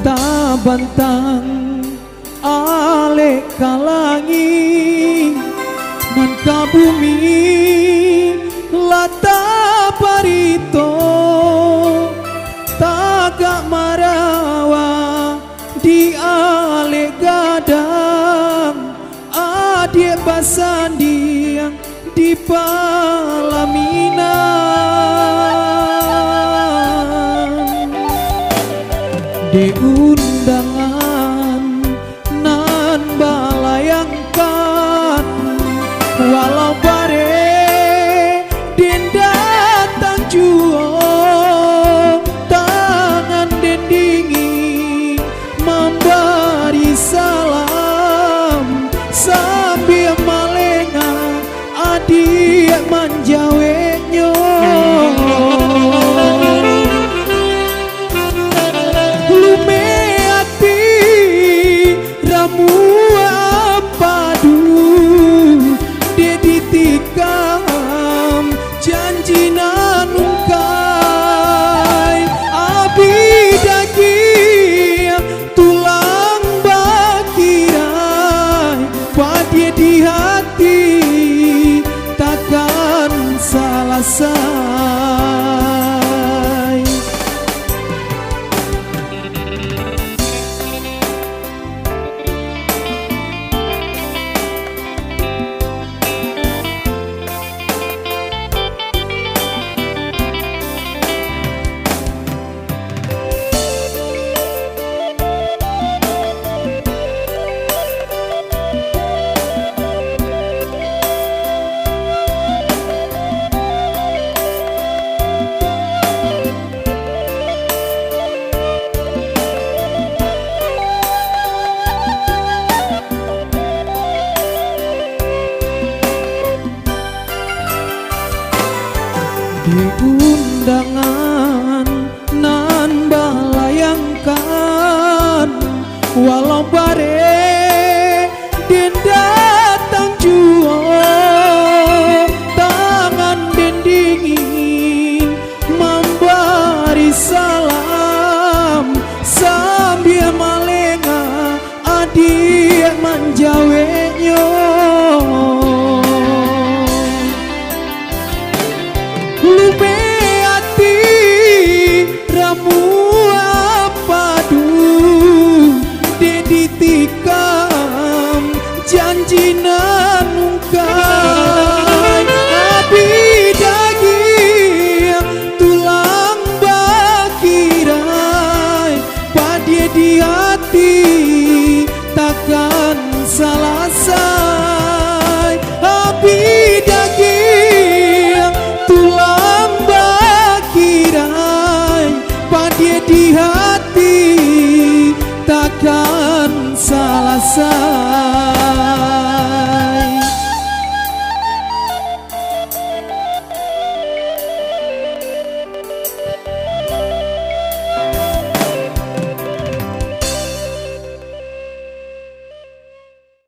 bantang ale kalangi nan ka bumi lata parito taga marawa di ale gadang adie basandiang di palamina di undangan nan balayangkan walau bare den datang juo tangan den dingin memberi salam sambil malenga adik manjawenyo say. Di undangan nan balayangkan walau bare den datang juo tangan den dingin memberi salam sambil malenga adik manjawenyo lume ati ramu apadu dedi tikam janji nanungkai abi daging tulang bakirai padie di hati takkan salah say abi daging tulang bakirai padie di hati takkan salah say.